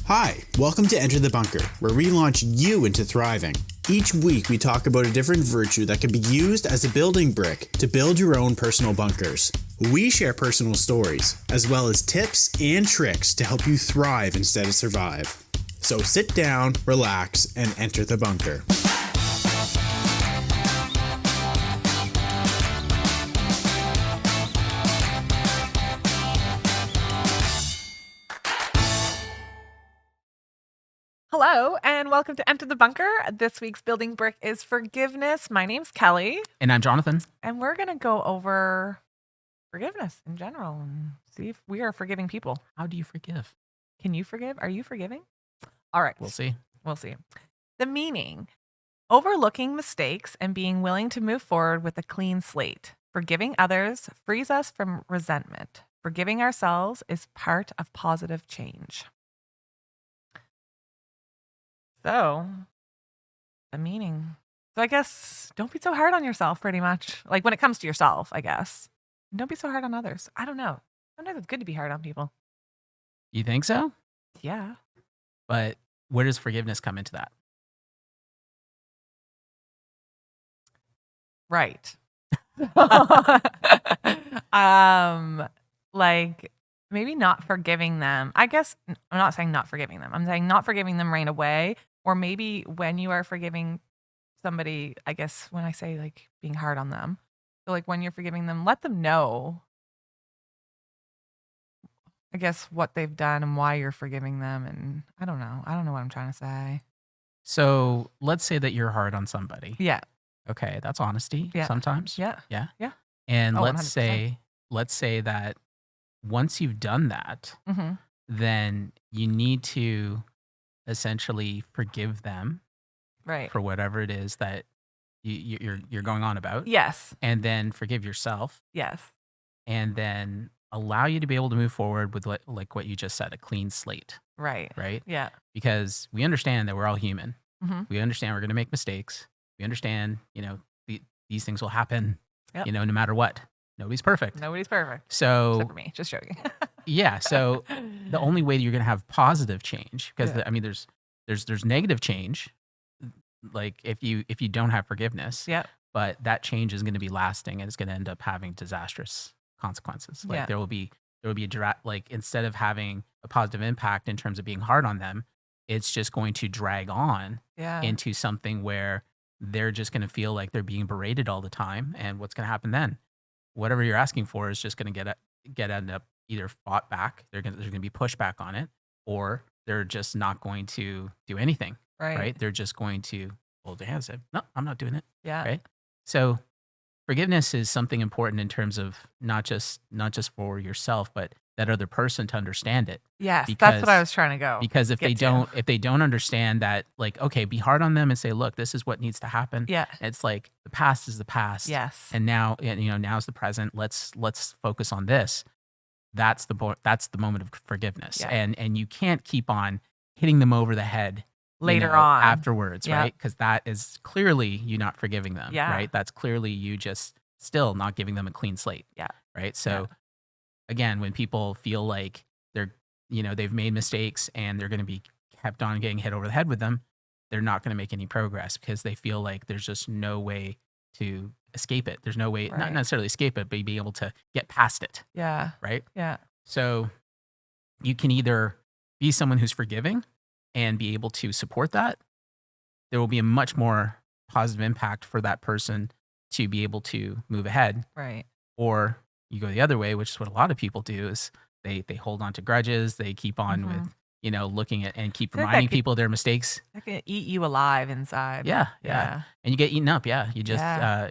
Hi, welcome to Enter the Bunker, where we launch you into thriving. Each week, we talk about a different virtue that can be used as a building brick to build your own personal bunkers. We share personal stories, as well as tips and tricks to help you thrive instead of survive. So sit down, relax, and enter the bunker. Hello, and welcome to Enter the Bunker. This week's building brick is forgiveness. My name's Kelly, And I'm Jonathan. and we're going to go over forgiveness in general and see if we are forgiving people. How do you forgive? Can you forgive? Are you forgiving? All right. We'll see. We'll see. The meaning: overlooking mistakes and being willing to move forward with a clean slate. Forgiving others frees us from resentment. Forgiving ourselves is part of positive change. So, the meaning. So, I guess don't be so hard on yourself, pretty much. Like when it comes to yourself, I guess. And don't be so hard on others. I don't know. Sometimes it's good to be hard on people. You think so? Yeah. But where does forgiveness come into that? Right. Like maybe not forgiving them. I guess I'm not saying not forgiving them. I'm saying not forgiving them right away. Or maybe when you are forgiving somebody, I guess when I say like being hard on them. So like when you're forgiving them, let them know, I guess, what they've done and why you're forgiving them. And I don't know. I don't know what I'm trying to say. So let's say that you're hard on somebody. Yeah. Okay, that's honesty Yeah. sometimes. Yeah. Yeah. Yeah. And Oh, let's 100%. say that once you've done that, Mm-hmm. then you need to essentially forgive them Right. for whatever it is that you're going on about, Yes. and then forgive yourself, Yes. and then allow you to be able to move forward with like what you just said, a clean slate, Right. right? Yeah. Because we understand that we're all human. Mm-hmm. We understand we're going to make mistakes. We understand, these things will happen, Yep. no matter what. Nobody's perfect. Nobody's perfect. Except So, for me. Just joking. yeah. So the only way that you're going to have positive change, because Yeah. there's negative change, like if you don't have forgiveness, Yep. but that change is going to be lasting and it's going to end up having disastrous consequences. Like Yeah. there will be like instead of having a positive impact in terms of being hard on them, it's just going to drag on Yeah. into something where they're just going to feel like they're being berated all the time. And what's going to happen then? Whatever you're asking for is just going to end up either fought back. There's going to be pushback on it, or they're just not going to do anything. Right. Right? They're just going to hold their hands and say, "No, I'm not doing it." Yeah. Right? So forgiveness is something important in terms of not just for yourself, but that other person to understand it. Yes. That's what I Because was trying to go. because if Get they to. don't understand that, like, okay, be hard on them and say, look, this is what needs to happen. Yeah. It's like the past is the past. Yes. And now, now's the present. Let's focus on this. That's the moment of forgiveness. Yeah. And you can't keep on hitting them over the head Later on. afterwards, Yeah. right? Because that is clearly you not forgiving them, Yeah. right? That's clearly you just still not giving them a clean slate. Yeah. Right. So again, when people feel like they've made mistakes and they're going to be kept on getting hit over the head with them, they're not going to make any progress because they feel like there's just no way to escape it. There's no way, not Right. necessarily escape it, but be able to get past it. Yeah. Right. Yeah. So you can either be someone who's forgiving and be able to support that. There will be a much more positive impact for that person to be able to move ahead. Right. Or you go the other way, which is what a lot of people do, is they hold on to grudges. They keep on with, looking at and keep I feel like that reminding could- people of their mistakes. That can eat you alive inside. Yeah. Yeah. And you get eaten up. Yeah. You just, Yeah.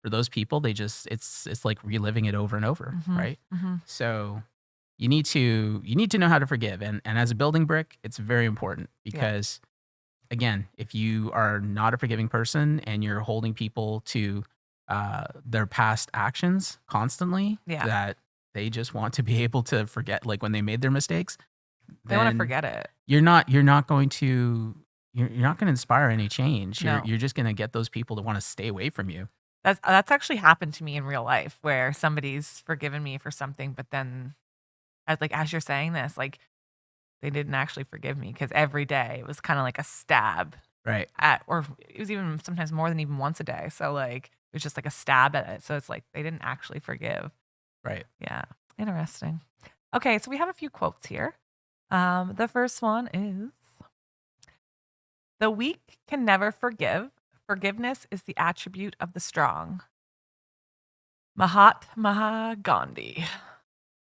for those people, they just, it's like reliving it over and over. Mhm. Right. Mm-hmm. So you need to know how to forgive. And as a building brick, it's very important because again, if you are not a forgiving person and you're holding people to their past actions constantly, that they just want to be able to forget, like when they made their mistakes, They want to then forget it. you're not going to inspire any change. No. You're just going to get those people to want to stay away from you. That's actually happened to me in real life where somebody's forgiven me for something, but then as you're saying this, like they didn't actually forgive me, because every day it was kind of like a stab Right. at, or it was even sometimes more than even once a day. So like it was just like a stab at it. So it's like they didn't actually forgive. Right. Yeah. Interesting. Okay, so we have a few quotes here. The first one is, "The weak can never forgive. Forgiveness is the attribute of the strong." Mahatma Gandhi.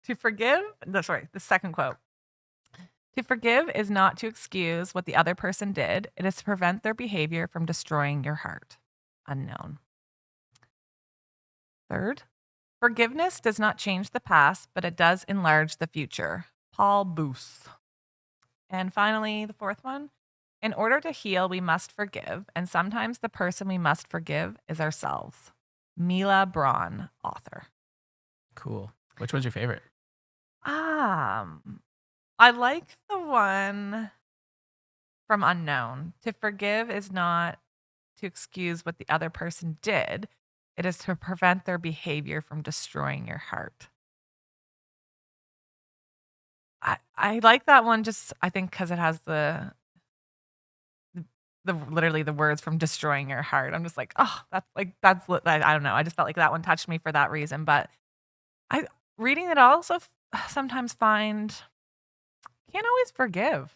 To forgive, no, sorry, the second quote. "To forgive is not to excuse what the other person did. It is to prevent their behavior from destroying your heart." Unknown. Third, "Forgiveness does not change the past, but it does enlarge the future." Paul Booth. And finally, the fourth one, "In order to heal, we must forgive, and sometimes the person we must forgive is ourselves." Mila Braun, author. Cool. Which one's your favorite? I like the one from Unknown. To forgive is not to excuse what the other person did. It is to prevent their behavior from destroying your heart. I like that one, just I think because it has the literally the words from destroying your heart. I'm just like, oh, I don't know. I just felt like that one touched me for that reason. But I reading it also sometimes find you can't always forgive.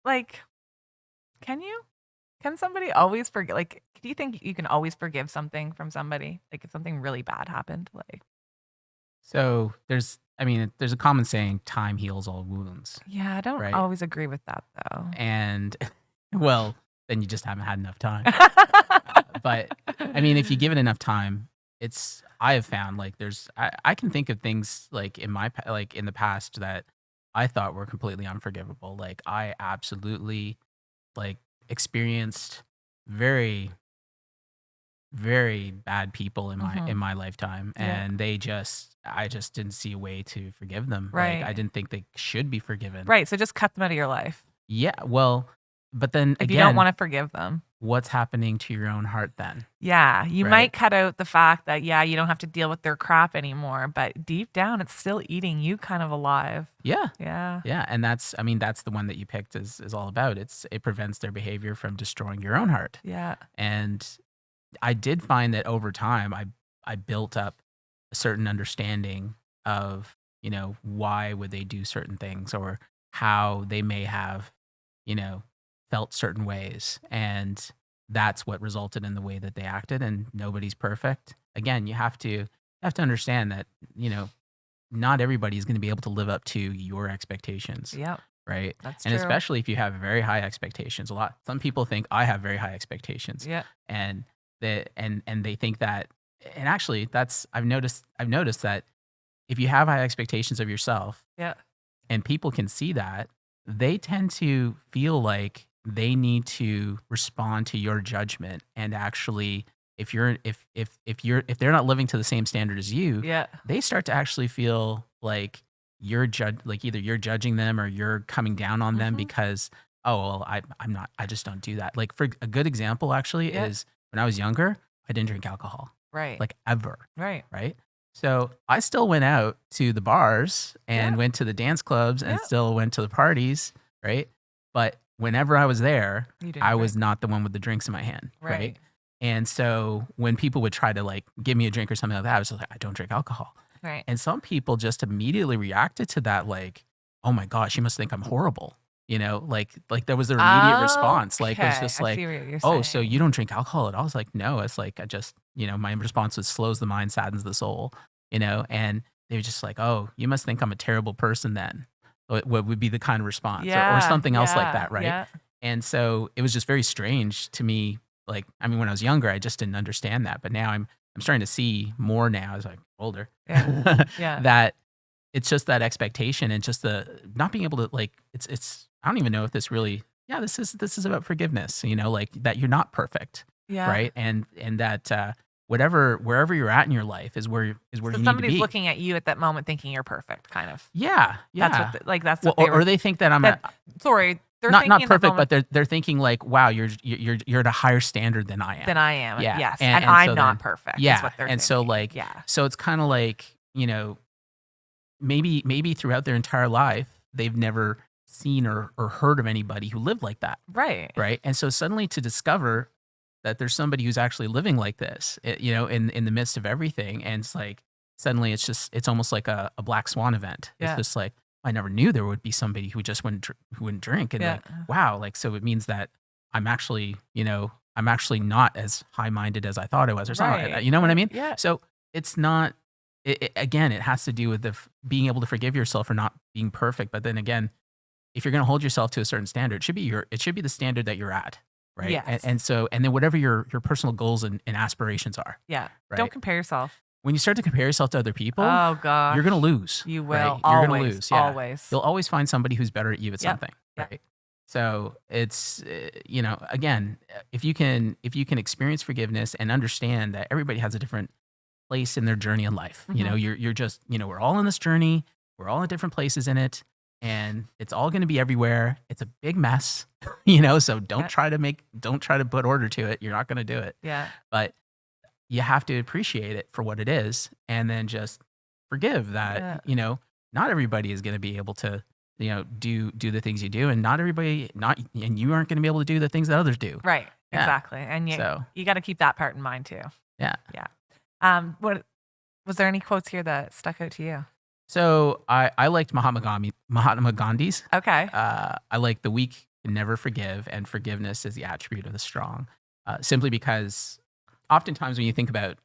Like, can you? Can somebody always forgive? Like, do you think you can always forgive something from somebody? Like, if something really bad happened, like, So there's a common saying, time heals all wounds, yeah, I don't right? always agree with that though. And well, then you just haven't had enough time. But I mean, if you give it enough time, I have found like I can think of things like in the past that I thought were completely unforgivable. Like I absolutely like experienced very, very bad people in Mhm. my lifetime, Yeah. and I just didn't see a way to forgive them. Like I Right. didn't think they should be forgiven. Right. So just cut them out of your life Yeah, well, but then if you don't again, want to forgive them. what's happening to your own heart then? Yeah, you Right? might cut out the fact that, yeah, you don't have to deal with their crap anymore, but deep down, it's still eating you kind of alive. Yeah. Yeah. Yeah, and that's the one that you picked is all about. It prevents their behavior from destroying your own heart. Yeah. And I did find that over time I built up a certain understanding of, why would they do certain things or how they may have, felt certain ways. And that's what resulted in the way that they acted, and nobody's perfect. Again, you have to understand that, not everybody is going to be able to live up to your expectations, Yep. right? That's And true. especially if you have very high expectations. Some people think I have very high expectations, Yeah. and they think that, and actually I've noticed that if you have high expectations of yourself Yeah. and people can see that, they tend to feel like they need to respond to your judgment, and actually if they're not living to the same standard as you, Yeah. they start to actually feel like either you're judging them or you're coming down on them Mhm. because, oh well, I'm not, I just don't do that. Like for a good example actually Yeah. is when I was younger, I didn't drink alcohol, Right. like ever, Right. right? So I still went out to the bars and Yeah. went to the dance clubs and Yeah. still went to the parties, right? But whenever I was there, You didn't I was drink. not the one with the drinks in my hand, right? Right. And so when people would try to like give me a drink or something like that, I was just like, I don't drink alcohol. Right. And some people just immediately reacted to that like, oh my gosh, you must think I'm horrible. Like there was an immediate response. Like it was Okay, just I like, see what you're oh, so saying. you don't drink alcohol at all? I was like, no, it's like I just, my response was slows the mind, saddens the soul, and they were just like, oh, you must think I'm a terrible person then. What would be the kind of response or Yeah. something else like Yeah. that, right? Yeah. And so it was just very strange to me. Like, I mean, when I was younger, I just didn't understand that. But now I'm starting to see more now as I'm older Yeah. Yeah. that it's just that expectation and just the not being able to like it's I don't even know if this really this is about forgiveness, like that you're not perfect, Yeah. right? And that wherever you're at in your life is where So you need to somebody's be. looking at you at that moment thinking you're perfect, kind of. Yeah. That's what that's Well, what they were. or they think that I'm Sorry, they're not thinking in that perfect, moment but they're thinking like, wow, you're at a higher standard than I am. than I am. Yeah. Yes. And- And and I'm so not then- perfect. Yeah. Is what they're And so thinking. like yeah. so it's kind of like, maybe throughout their entire life they've never seen or heard of anybody who lived like that, Right. right? And so suddenly to discover that there's somebody who's actually living like this, in the midst of everything, and it's like suddenly it's almost like a black swan event. It's Yeah. just like, I never knew there would be somebody who just who wouldn't drink, and Yeah. like, wow, like, so it means that I'm actually not as high minded as I thought I was, or something. Right. You know what I Right. mean? Yeah. So it's not. Again, it has to do with being able to forgive yourself for not being perfect. But then again, if you're going to hold yourself to a certain standard, it should be the standard that you're at, right? Yes. And then whatever your personal goals and aspirations are, Yeah. right? Don't compare yourself. When you start to compare yourself to other people, Oh gosh. you're going to lose. You right? will. You're Always. going to lose. Yeah. Always. You'll always find somebody who's better at you at Yep. something, Yep. right? So it's again, if you can experience forgiveness and understand that everybody has a different place in their journey in life. Mhm. You're just, we're all in this journey. We're all in different places in it, and it's all going to be everywhere. It's a big mess, so don't Yeah. try to put order to it. You're not going to do it. Yeah. But you have to appreciate it for what it is, and then just forgive that, not everybody is going to be able to, do the things you do, and and you aren't going to be able to do the things that others do. Right. Yeah. Exactly. And So you got to keep that part in mind too. yeah. Yeah. What was there any quotes here that stuck out to you? So I liked Mahatma Gandhi's. Okay. I like the weak can never forgive, and forgiveness is the attribute of the strong. Simply because oftentimes when you think about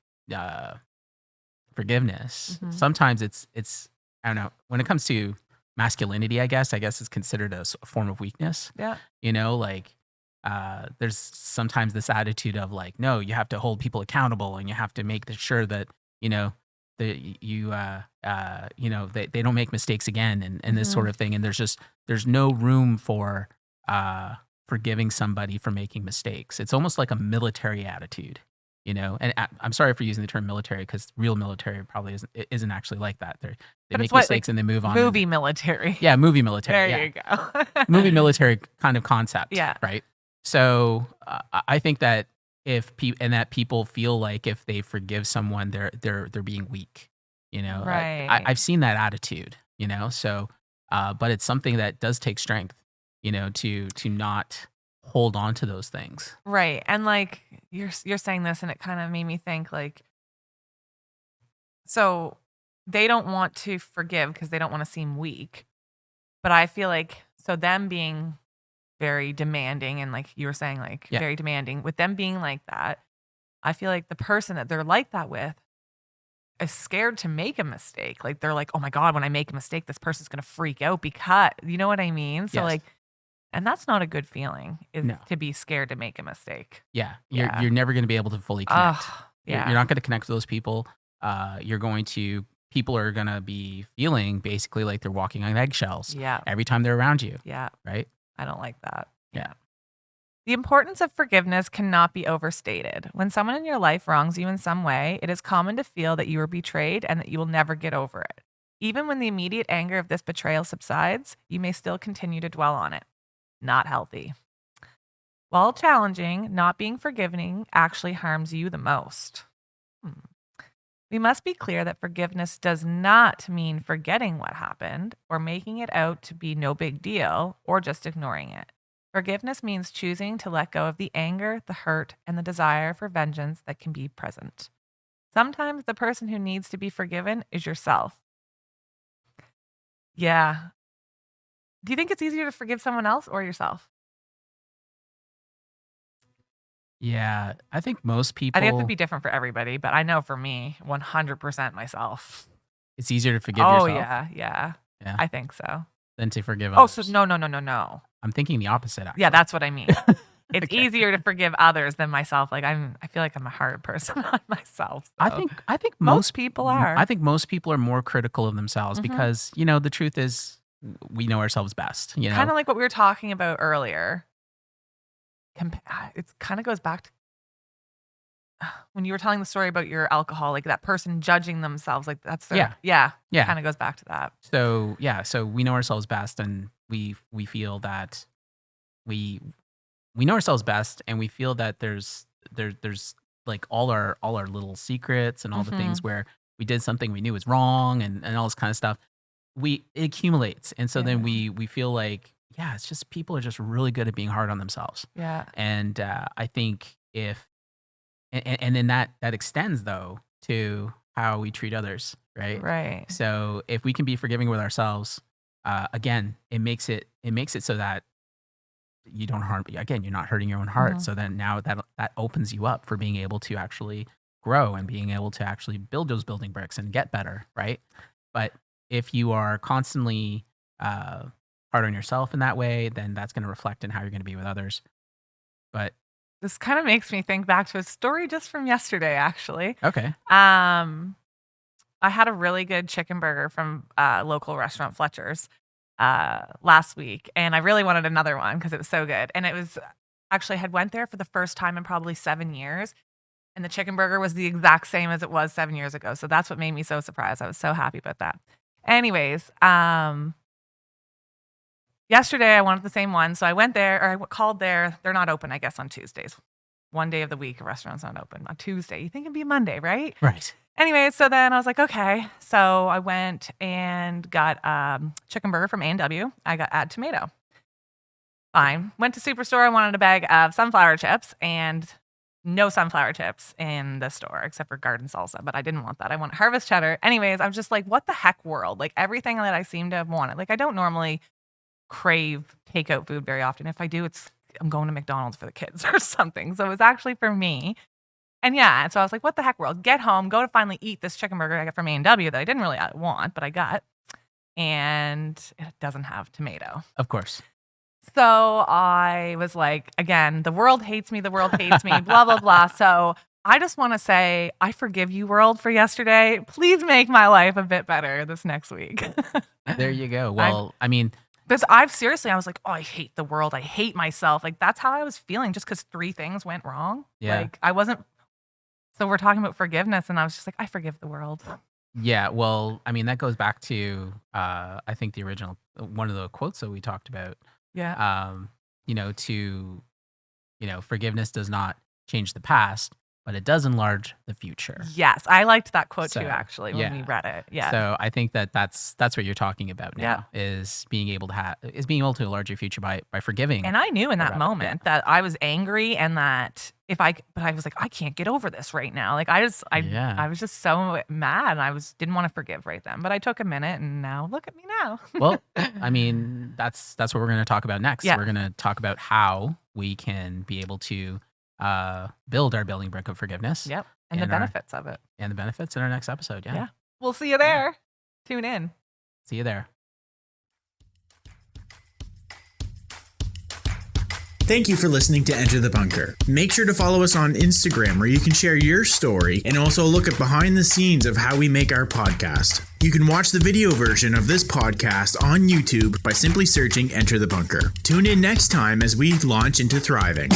forgiveness, Mhm. sometimes it's I don't know, when it comes to masculinity, I guess it's considered a form of weakness. Yeah. There's sometimes this attitude of like, no, you have to hold people accountable, and you have to make sure that they don't make mistakes again, and this Mhm. sort of thing. And there's no room for forgiving somebody for making mistakes. It's almost like a military attitude, And I'm sorry for using the term military, because real military probably isn't actually like that. They But make it's what, mistakes and they move on. Movie military. Yeah, movie military. There Yeah. you go. Movie military kind of concept. Yeah. Right. So I think that that people feel like if they forgive someone, they're being weak. Right. I've seen that attitude. So, but it's something that does take strength. To not hold on to those things. Right. And like you're saying this, and it kind of made me think like, so they don't want to forgive because they don't want to seem weak. But I feel like, so them being very demanding, and like you were saying, like Yeah. very demanding, with them being like that, I feel like the person that they're like that with is scared to make a mistake. Like they're like, oh my God, when I make a mistake, this person's going to freak out, because you know what I mean? So Yes. like, and that's not a good feeling, is No. to be scared to make a mistake. Yeah. Yeah. You're never going to be able to fully connect. Ugh, You're yeah. not going to connect with those people. People are going to be feeling basically like they're walking on eggshells Yeah. every time they're around you. Yeah. Right. I don't like that. Yeah. The importance of forgiveness cannot be overstated. When someone in your life wrongs you in some way, it is common to feel that you were betrayed and that you will never get over it. Even when the immediate anger of this betrayal subsides, you may still continue to dwell on it. Not healthy. While challenging, not being forgiving actually harms you the most. We must be clear that forgiveness does not mean forgetting what happened or making it out to be no big deal or just ignoring it. Forgiveness means choosing to let go of the anger, the hurt, and the desire for vengeance that can be present. Sometimes the person who needs to be forgiven is yourself. Yeah. Do you think it's easier to forgive someone else or yourself? Yeah. I think most people. I think it would be different for everybody, but I know for me, 100% myself. It's easier to forgive Oh, yourself yeah. Yeah. I think so. than to forgive Oh, others. so no. I'm thinking the opposite, actually. Yeah, that's what I mean. It's Okay. easier to forgive others than myself. Like I feel like I'm a hard person on myself. I so. think most people are. I think most people are more critical of themselves Mhm. because, the truth is we know ourselves best, Kind of like what we were talking about earlier. It kind of goes back to when you were telling the story about your alcohol, like that person judging themselves, like that's their, Yeah. kind of goes back to that. So we know ourselves best, and we feel that we know ourselves best, and we feel that there's like all our little secrets and all the things where we did something we knew was wrong and all this kind of stuff. it accumulates, and so then Yeah. we feel like, yeah, it's just people are just really good at being hard on themselves. Yeah. And I think if and then that extends though to how we treat others, right? Right. So if we can be forgiving with ourselves, again, it makes it so that you don't harm. Again, you're not hurting your own heart. Mhm. So then now that opens you up for being able to actually grow and being able to actually build those building bricks and get better, right? But if you are constantly hard on yourself in that way, then that's going to reflect in how you're going to be with others. But This kind of makes me think back to a story just from yesterday, actually. okay, I had a really good chicken burger from local restaurant Fletcher's last week, and I really wanted another one because it was so good. And it was actually I had went there for the first time in probably 7 years, and the chicken burger was the exact same as it was 7 years ago. So that's what made me so surprised. I was so happy about that. Anyways, yesterday I wanted the same one, so I went there or I called there. They're not open, I guess, on Tuesdays. One day of the week, a restaurant's not open on Tuesday. You think it'd be Monday, right? right. Anyway, so then I was like, okay. So I went and got chicken burger from A&W. I got add tomato. Fine. Went to Superstore. I wanted a bag of sunflower chips and no sunflower chips in the store except for garden salsa, but I didn't want that. I want harvest cheddar. Anyways, I'm just like, what the heck world? Like everything that I seem to have wanted. Like I don't normally crave takeout food very often. If I do, I'm going to McDonald's for the kids or something. So it was actually for me. And yeah, so I was like, what the heck world? Get home, go to finally eat this chicken burger I got from A&W that I didn't really want, but I got. And it doesn't have tomato. Of course. So I was like, again, the world hates me, blah, blah, blah. So I just want to say, I forgive you, world, for yesterday. Please make my life a bit better this next week. There you go. Well, I mean, Because I was like, oh, I hate the world. I hate myself. Like, that's how I was feeling just because 3 things went wrong. Yeah. Like, I wasn't. So we're talking about forgiveness, and I was just like, I forgive the world. yeah. Well, I mean, that goes back to I think the original one of the quotes that we talked about. Yeah. Forgiveness does not change the past, but it does enlarge the future. Yes. I liked that quote So, too, actually, when we yeah. read it. Yeah. So I think that's what you're talking about now is being able to enlarge your future by forgiving. And I knew in that Right, moment that I was angry and that but I was like, I can't get over this right now. Like I was just so mad and I didn't want to forgive right then. But I took a minute and now look at me now. Well, I mean, that's what we're going to talk about next. Yeah. We're going to talk about how we can be able to build our building brick of forgiveness. Yep. And the And our- benefits of it. And the benefits in our next episode. Yeah. Yeah. We'll see you there. Tune in. See you there. Thank you for listening to Enter the Bunker. Make sure to follow us on Instagram where you can share your story and also look at behind the scenes of how we make our podcast. You can watch the video version of this podcast on YouTube by simply searching Enter the Bunker. Tune in next time as we launch into thriving.